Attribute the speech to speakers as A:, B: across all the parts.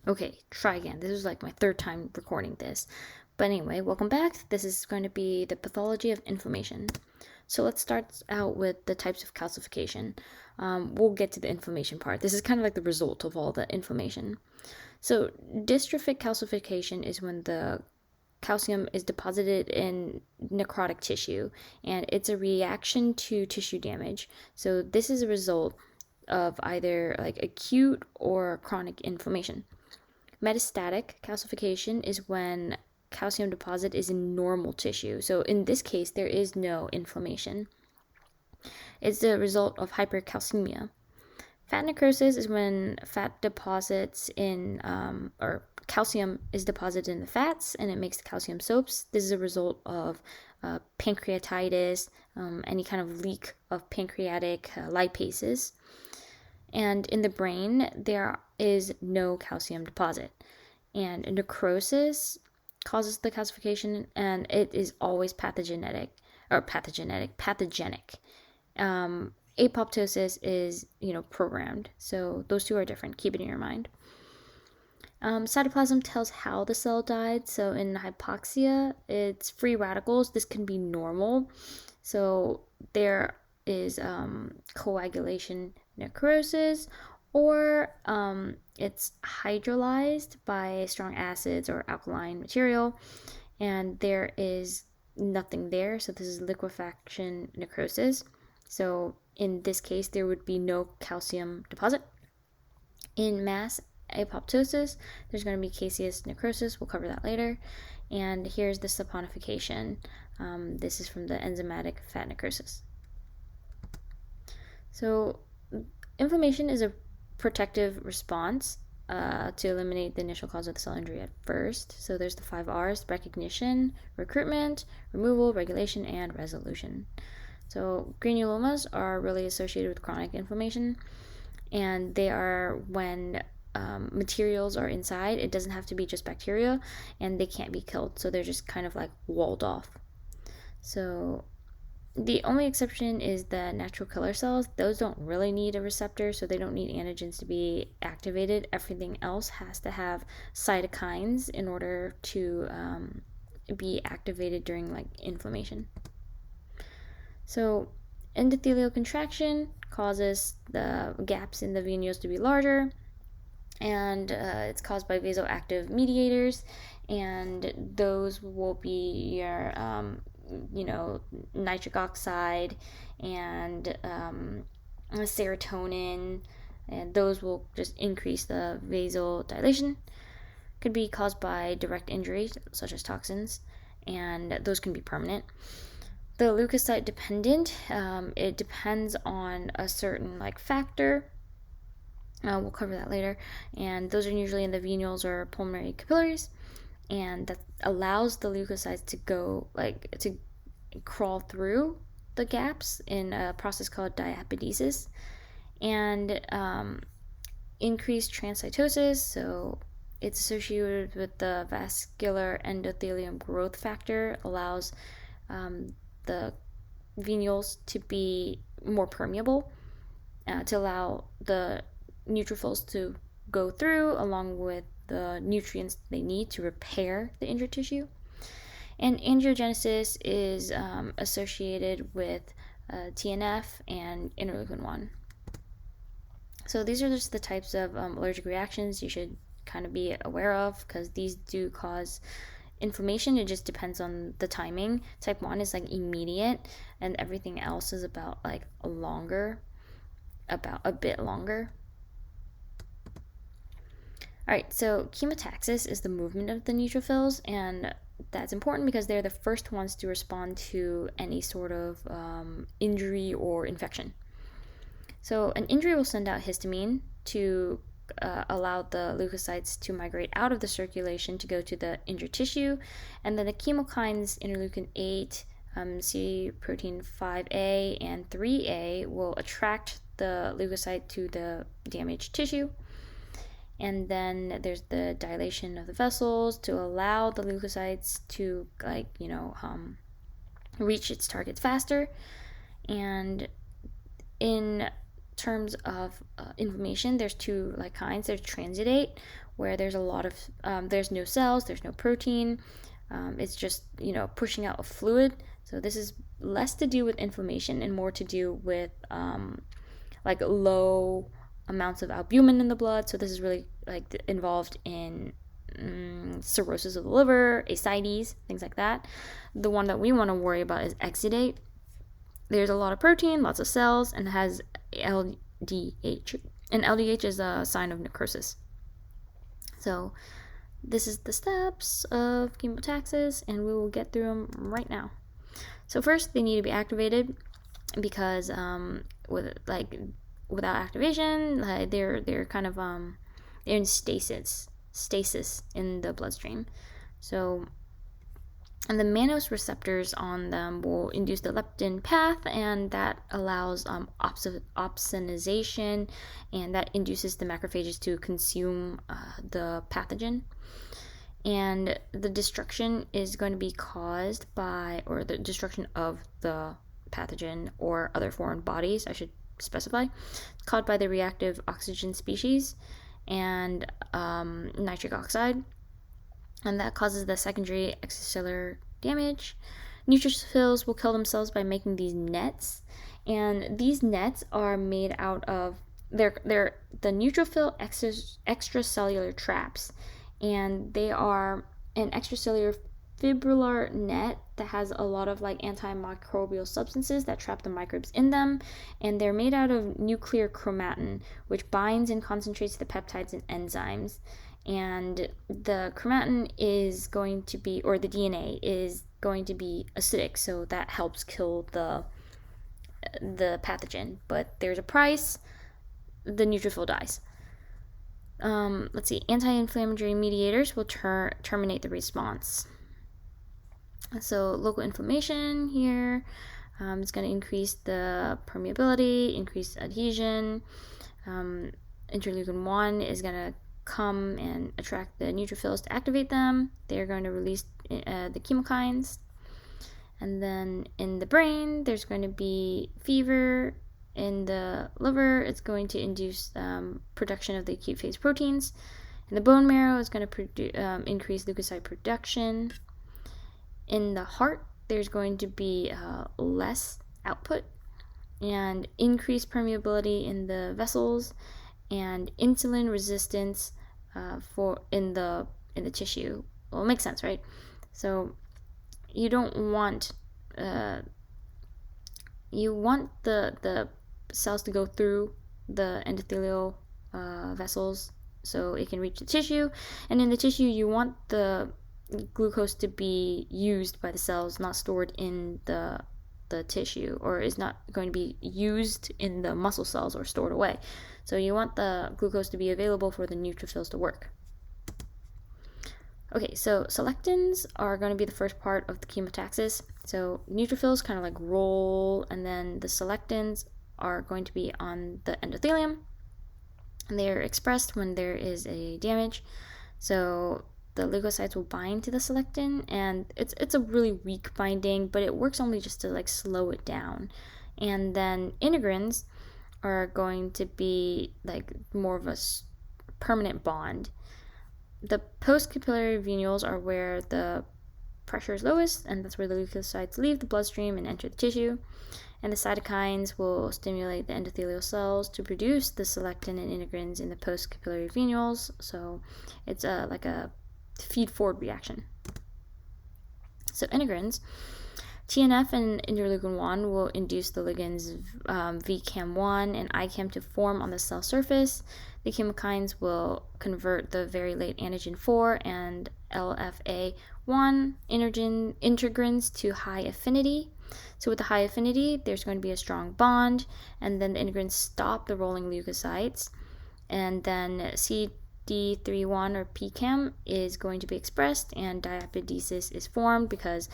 A: Okay, try again. This is like my third time recording this. But anyway, welcome back. This is going to be the pathology of inflammation. So let's start out with the types of calcification. We'll get to the inflammation part. This is kind of like the result of all the inflammation. So dystrophic calcification is when the calcium is deposited in necrotic tissue, and it's a reaction to tissue damage. So this is a result of either like acute or chronic inflammation. Metastatic calcification is when calcium deposit is in normal tissue. So in this case, there is no inflammation. It's the result of hypercalcemia. Fat necrosis is when fat deposits in, or calcium is deposited in the fats and it makes the calcium soaps. This is a result of pancreatitis, any kind of leak of pancreatic lipases. And in the brain, there is no calcium deposit. And necrosis causes the calcification, and it is always pathogenic. Apoptosis is, programmed. So those two are different. Keep it in your mind. Cytoplasm tells how the cell died. So in hypoxia, it's free radicals. This can be normal. So there is coagulation necrosis, or it's hydrolyzed by strong acids or alkaline material, and there is nothing there. So this is liquefaction necrosis. So in this case, there would be no calcium deposit. In mass apoptosis, there's going to be caseous necrosis. We'll cover that later. And here's the saponification. This is from the enzymatic fat necrosis. So inflammation is a protective response to eliminate the initial cause of the cell injury at first. So there's the 5 R's: recognition, recruitment, removal, regulation, and resolution. So granulomas are really associated with chronic inflammation, and they are when materials are inside. It doesn't have to be just bacteria, and they can't be killed, so they're just kind of like walled off. So the only exception is the natural killer cells. Those don't really need a receptor, so they don't need antigens to be activated. Everything else has to have cytokines in order to be activated during like inflammation. So endothelial contraction causes the gaps in the venules to be larger, and it's caused by vasoactive mediators, and those will be your nitric oxide and serotonin, and those will just increase the vasodilation. Could be caused by direct injuries such as toxins, and those can be permanent. The leukocyte dependent, it depends on a certain like factor. We'll cover that later, and those are usually in the venules or pulmonary capillaries, and that allows the leukocytes to go to crawl through the gaps in a process called diapedesis. And increased transcytosis, so it's associated with the vascular endothelium growth factor, allows the venules to be more permeable, to allow the neutrophils to go through along with the nutrients they need to repair the injured tissue. And angiogenesis is associated with TNF and interleukin 1. So these are just the types of allergic reactions you should kind of be aware of, because these do cause inflammation. It just depends on the timing. Type 1 is like immediate, and everything else is about like a bit longer. Alright, so chemotaxis is the movement of the neutrophils, and that's important because they're the first ones to respond to any sort of injury or infection. So an injury will send out histamine to allow the leukocytes to migrate out of the circulation to go to the injured tissue, and then the chemokines interleukin 8, C protein 5A, and 3A will attract the leukocyte to the damaged tissue. And then there's the dilation of the vessels to allow the leukocytes to reach its targets faster. And in terms of inflammation, there's two kinds. There's transitate, where there's a lot of there's no cells, there's no protein. It's just pushing out a fluid. So this is less to do with inflammation and more to do with low amounts of albumin in the blood. So this is really involved in cirrhosis of the liver, ascites, things like that. The one that we want to worry about is exudate. There's a lot of protein, lots of cells, and it has LDH. And LDH is a sign of necrosis. So this is the steps of chemotaxis, and we will get through them right now. So first, they need to be activated because without activation, they're kind of they're in stasis in the bloodstream. So, and the mannose receptors on them will induce the leptin path, and that allows opsonization, and that induces the macrophages to consume the pathogen. And the destruction is going to be caused by, or the destruction of the pathogen or other foreign bodies, I should specify, caused by the reactive oxygen species and nitric oxide, and that causes the secondary extracellular damage. Neutrophils will kill themselves by making these nets, and these nets are made out of they're the neutrophil extracellular traps, and they are an extracellular fibrillar net that has a lot of antimicrobial substances that trap the microbes in them, and they're made out of nuclear chromatin, which binds and concentrates the peptides and enzymes. And the chromatin is going to be, or the DNA is going to be acidic, so that helps kill the pathogen. But there's a price: the neutrophil dies. Let's see, anti-inflammatory mediators will terminate the response. So local inflammation here is going to increase the permeability, increase adhesion. Interleukin 1 is going to come and attract the neutrophils to activate them. They're going to release the chemokines. And then in the brain, there's going to be fever. In the liver, it's going to induce production of the acute phase proteins. In the bone marrow, it's going to increase leukocyte production. In the heart, there's going to be less output and increased permeability in the vessels and insulin resistance in the tissue. Well, it makes sense, right? So you don't want you want the cells to go through the endothelial vessels so it can reach the tissue, and in the tissue you want the glucose to be used by the cells, not stored in the tissue, or is not going to be used in the muscle cells or stored away. So you want the glucose to be available for the neutrophils to work. Okay, so selectins are going to be the first part of the chemotaxis. So neutrophils kind of roll, and then the selectins are going to be on the endothelium, and they're expressed when there is a damage. So the leukocytes will bind to the selectin, and it's a really weak binding, but it works only just to slow it down. And then integrins are going to be more of a permanent bond. The postcapillary venules are where the pressure is lowest, and that's where the leukocytes leave the bloodstream and enter the tissue. And the cytokines will stimulate the endothelial cells to produce the selectin and integrins in the postcapillary venules. So it's like a feed-forward reaction. So integrins, TNF and interleukin 1 will induce the ligands VCAM1 and ICAM to form on the cell surface. The chemokines will convert the very late antigen 4 and LFA1 integrins to high affinity. So with the high affinity, there's going to be a strong bond, and then the integrins stop the rolling leukocytes, and then CD31 or PCAM is going to be expressed, and diapedesis is formed because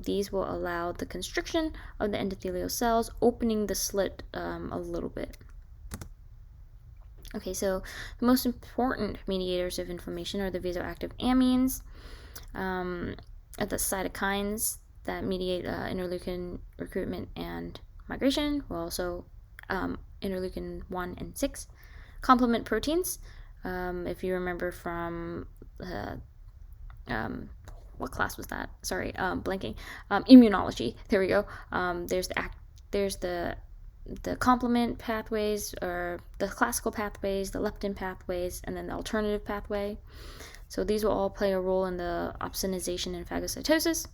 A: these will allow the constriction of the endothelial cells, opening the slit a little bit. Okay, so the most important mediators of inflammation are the vasoactive amines, the cytokines that mediate interleukin recruitment and migration will also interleukin 1 and 6. Complement proteins, if you remember from what class was that? Sorry, blanking. Immunology. There we go. There's the complement pathways, or the classical pathways, the leptin pathways, and then the alternative pathway. So these will all play a role in the opsonization and phagocytosis.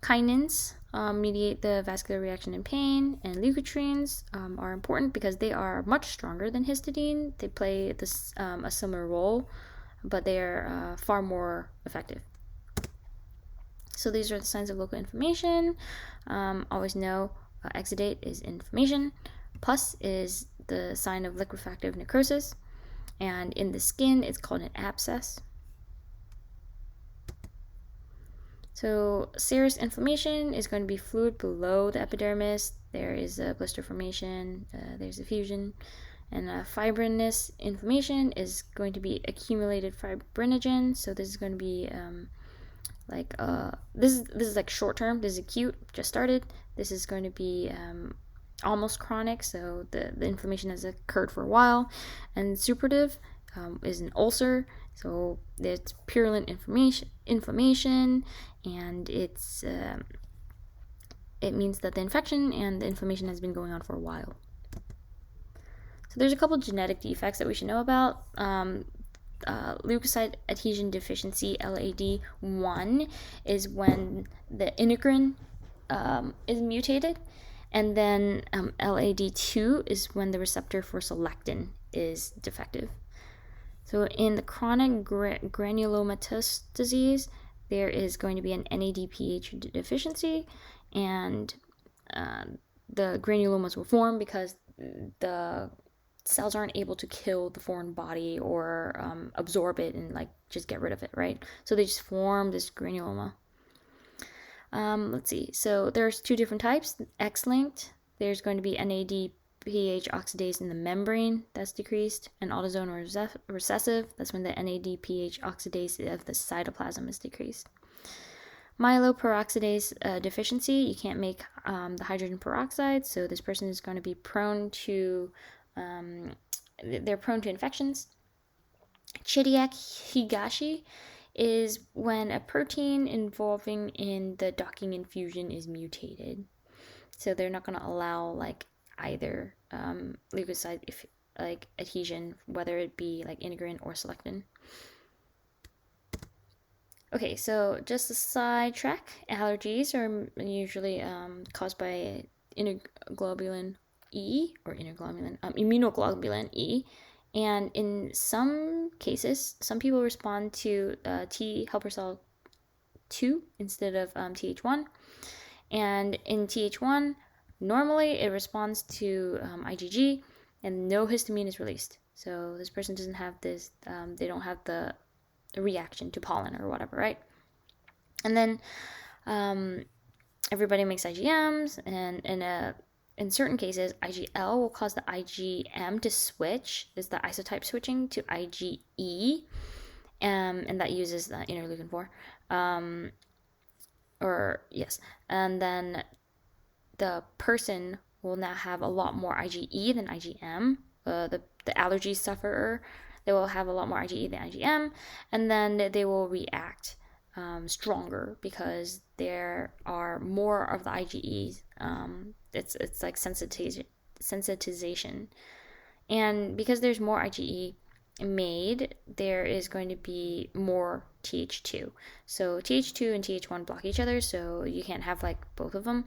A: Kinins mediate the vascular reaction and pain, and leukotrienes are important because they are much stronger than histidine. They play a similar role, but they are far more effective. So these are the signs of local inflammation. Always know exudate is inflammation. Pus is the sign of liquefactive necrosis. And in the skin, it's called an abscess. So serous inflammation is going to be fluid below the epidermis. There is a blister formation, there's effusion. And fibrinous inflammation is going to be accumulated fibrinogen. So this is going to be this is like short term. This is acute, just started. This is going to be almost chronic, so the inflammation has occurred for a while. And suppurative is an ulcer, so it's purulent inflammation, and it means that the infection and the inflammation has been going on for a while. So there's a couple genetic defects that we should know about. Leukocyte adhesion deficiency, LAD1, is when the integrin is mutated, and then LAD2 is when the receptor for selectin is defective. So in the chronic granulomatous disease, there is going to be an NADPH deficiency, and the granulomas will form because the cells aren't able to kill the foreign body or absorb it and just get rid of it, right? So they just form this granuloma. Let's see. So there's two different types. X-linked, there's going to be NADPH oxidase in the membrane that's decreased, and autosomal recessive, that's when the NADPH oxidase of the cytoplasm is decreased. Myeloperoxidase deficiency, you can't make the hydrogen peroxide, so this person is going to be prone to they're prone to infections. Chediac Higashi is when a protein involving in the docking and fusion is mutated. So they're not going to allow either leukocyte adhesion, whether it be integrin or selectin. Okay, so just a sidetrack. Allergies are usually caused by immunoglobulin E, and in some cases, some people respond to T helper cell 2 instead of Th1, and in Th1, normally it responds to IgG, and no histamine is released. So this person doesn't have this, they don't have the reaction to pollen or whatever, right? And then everybody makes IgMs, and in certain cases, IgL will cause the IgM to switch. It's the isotype switching to IgE, and that uses the interleukin 4. And then the person will now have a lot more IgE than IgM. The allergy sufferer, they will have a lot more IgE than IgM, and then they will react stronger because there are more of the IgEs. It's like sensitization, and because there's more IgE made, there is going to be more Th2. So Th2 and Th1 block each other, so you can't have both of them.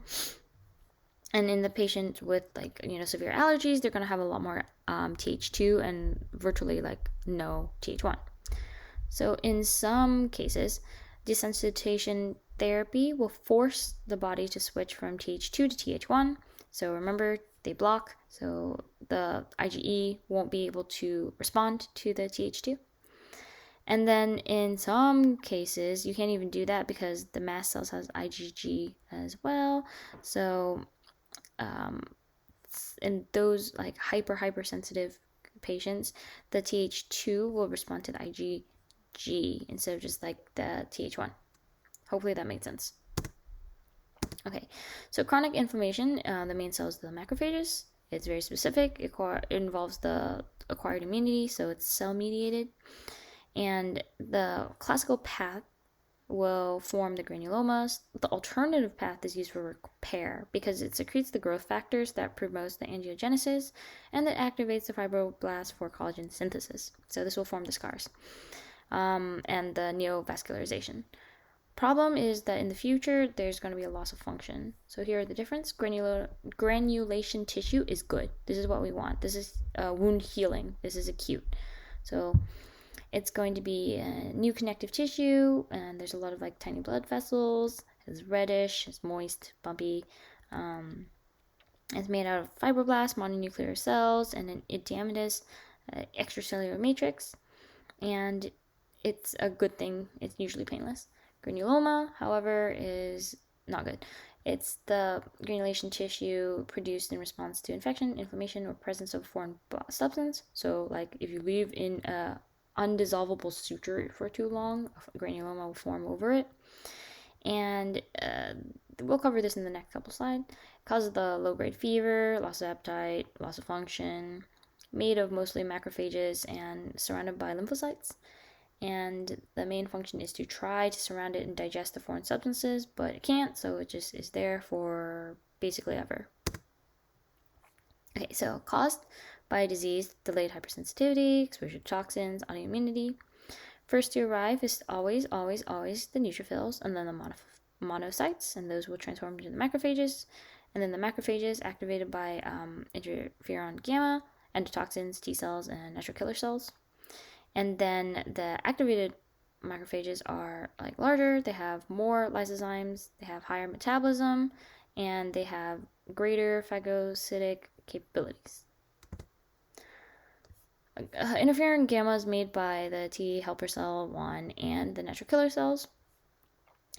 A: And in the patient with severe allergies, they're going to have a lot more Th2 and virtually no Th1. So in some cases, desensitization therapy will force the body to switch from Th2 to Th1. So remember, they block, so the IgE won't be able to respond to the Th2. And then in some cases, you can't even do that because the mast cells has IgG as well. So in those hypersensitive patients, the Th2 will respond to the IgG instead of just the Th1. Hopefully that made sense. Okay, so chronic inflammation, the main cell is the macrophages, It's very specific. It involves the acquired immunity, so it's cell mediated. And the classical path will form the granulomas. The alternative path is used for repair because it secretes the growth factors that promotes the angiogenesis and that activates the fibroblasts for collagen synthesis. So this will form the scars and the neovascularization. Problem is that in the future, there's going to be a loss of function. So here are the difference. Granulation tissue is good. This is what we want. This is wound healing. This is acute. So it's going to be new connective tissue, and there's a lot of like tiny blood vessels. It's reddish, it's moist, bumpy. It's made out of fibroblasts, mononuclear cells, and an edematous extracellular matrix. And it's a good thing. It's usually painless. Granuloma, however, is not good. It's the granulation tissue produced in response to infection, inflammation, or presence of foreign substance. So, like if you leave in a undissolvable suture for too long, a granuloma will form over it. And we'll cover this in the next couple slides. It causes the low-grade fever, loss of appetite, loss of function, made of mostly macrophages and surrounded by lymphocytes. And the main function is to try to surround it and digest the foreign substances, but it can't, so it just is there for basically ever. Okay, so caused by disease, delayed hypersensitivity, exposure to toxins, autoimmunity. First to arrive is always the neutrophils, and then the monocytes, and those will transform into the macrophages, and then the macrophages activated by interferon gamma, endotoxins, T cells, and natural killer cells. And then the activated macrophages are like larger, they have more lysozymes, they have higher metabolism, and they have greater phagocytic capabilities. Interferon gamma is made by the T helper cell 1 and the natural killer cells,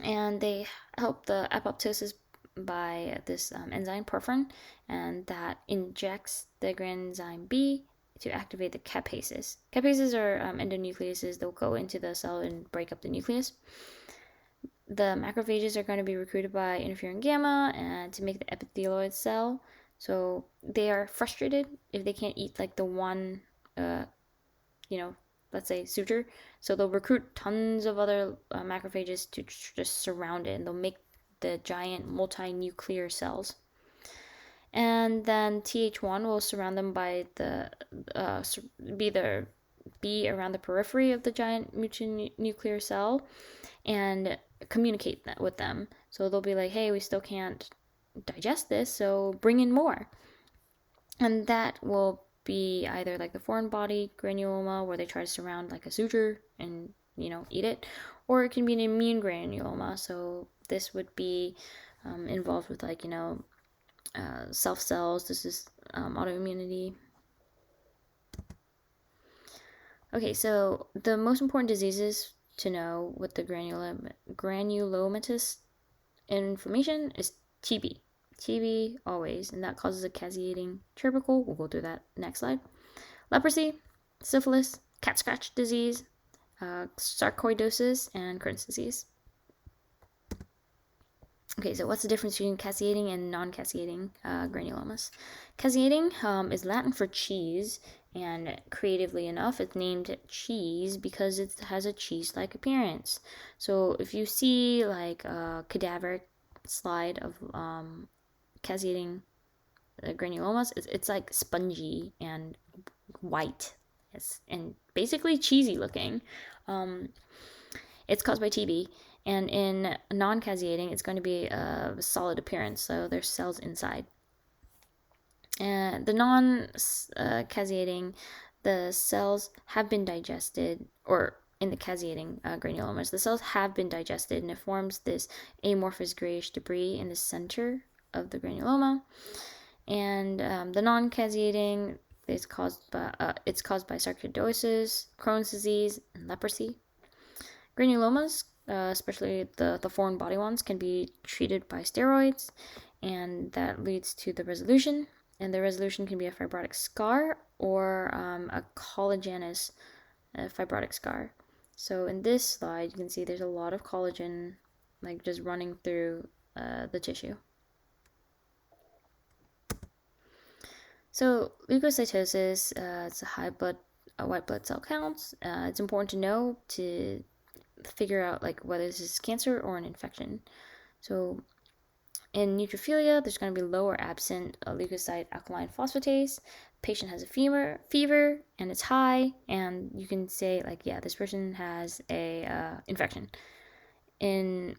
A: and they help the apoptosis by this enzyme perforin, and that injects the granzyme B to activate the capaces. Capaces are endonucleases that will go into the cell and break up the nucleus. The macrophages are going to be recruited by interferon gamma and to make the epithelioid cell. So they are frustrated if they can't eat like the one, let's say suture. So they'll recruit tons of other macrophages to just surround it, and they'll make the giant multinuclear cells. And then Th1 will surround them by be around the periphery of the giant multinuclear cell and communicate that with them. So they'll be like, hey, we still can't digest this, so bring in more. And that will be either like the foreign body granuloma, where they try to surround like a suture and, eat it, or it can be an immune granuloma. So this would be involved with like, self cells. This is autoimmunity. Okay, so the most important diseases to know with the granulomatous inflammation is TB. TB always, and that causes a caseating tubercle. We'll go through that next slide. Leprosy, syphilis, cat scratch disease, sarcoidosis, and Crohn's disease. Okay, so what's the difference between caseating and non-caseating granulomas? Caseating is Latin for cheese, and creatively enough, it's named cheese because it has a cheese-like appearance. So if you see like a cadaveric slide of caseating granulomas, it's like spongy and white, and basically cheesy looking. It's caused by TB. And in non-caseating, it's going to be a solid appearance, so there's cells inside. And the non-caseating, the cells have been digested, or in the caseating granulomas, the cells have been digested, and it forms this amorphous grayish debris in the center of the granuloma. And the non-caseating is caused by sarcoidosis, Crohn's disease, and leprosy. Granulomas, especially the foreign body ones, can be treated by steroids, and that leads to the resolution. And the resolution can be a fibrotic scar or a collagenous fibrotic scar. So in this slide, you can see there's a lot of collagen like just running through the tissue. So leukocytosis, it's a high white blood cell counts. It's important to know to figure out like whether this is cancer or an infection. So in neutrophilia, there's going to be lower absent leukocyte alkaline phosphatase. Patient has a fever, and it's high, and you can say like, yeah, this person has a infection. And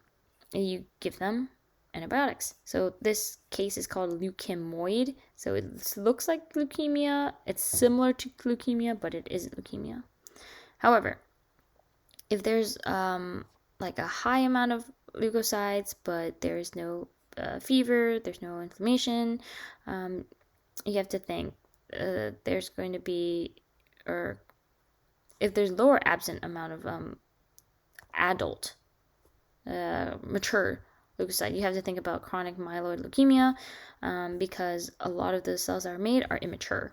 A: you give them antibiotics. So this case is called leukemoid. So it looks like leukemia. It's similar to leukemia, but it isn't leukemia. However, if there's like a high amount of leukocytes, but there's no fever, there's no inflammation, you have to think there's going to be, or if there's lower absent amount of adult, mature leukocyte, you have to think about chronic myeloid leukemia because a lot of the cells that are made are immature.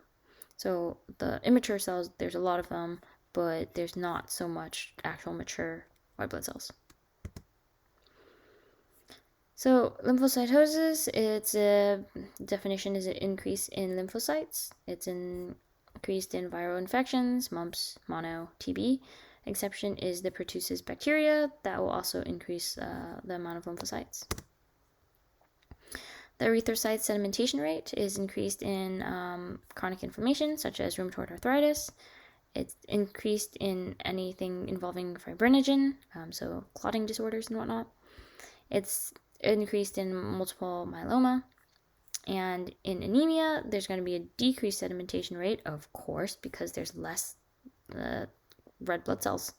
A: So the immature cells, there's a lot of them, but there's not so much actual mature white blood cells. So lymphocytosis, its definition is an increase in lymphocytes. It's increased in viral infections, mumps, mono, TB. Exception is the pertussis bacteria. That will also increase the amount of lymphocytes. The erythrocyte sedimentation rate is increased in chronic inflammation, such as rheumatoid arthritis. It's increased in anything involving fibrinogen, so clotting disorders and whatnot. It's increased in multiple myeloma. And in anemia, there's going to be a decreased sedimentation rate, of course, because there's less red blood cells.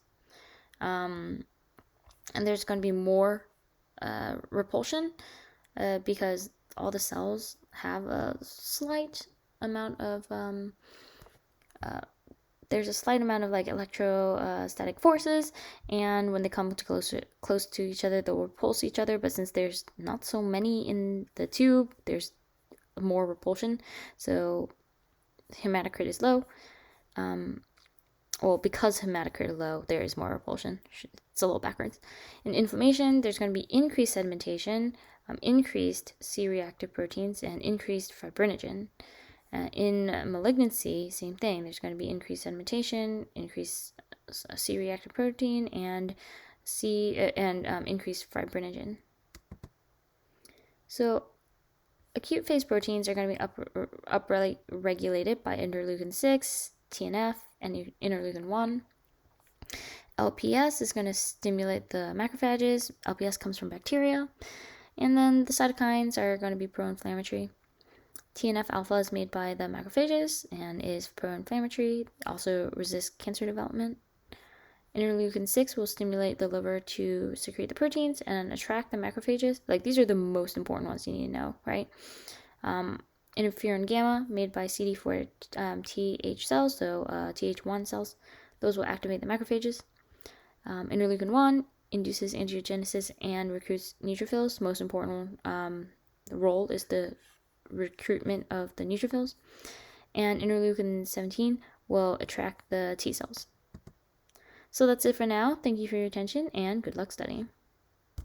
A: And there's going to be more repulsion because all the cells have a slight amount of there's a slight amount of like electrostatic forces, and when they come close to each other, they'll repulse each other. But since there's not so many in the tube, there's more repulsion. So hematocrit is low. Well, because hematocrit is low, there is more repulsion. It's a little backwards. In inflammation, there's going to be increased sedimentation, increased C-reactive proteins, and increased fibrinogen. In malignancy, same thing. There's going to be increased sedimentation, increased C-reactive protein, and increased fibrinogen. So acute phase proteins are going to be upregulated by interleukin 6, TNF, and interleukin 1. LPS is going to stimulate the macrophages. LPS comes from bacteria. And then the cytokines are going to be pro-inflammatory. TNF alpha is made by the macrophages and is pro-inflammatory, also resists cancer development. Interleukin 6 will stimulate the liver to secrete the proteins and attract the macrophages. Like, these are the most important ones you need to know, right? Interferon gamma, made by CD4 Th cells, so Th1 cells, those will activate the macrophages. Interleukin 1 induces angiogenesis and recruits neutrophils. Most important role is the recruitment of the neutrophils. And interleukin 17 will attract the T cells. So that's it for now. Thank you for your attention, and good luck studying.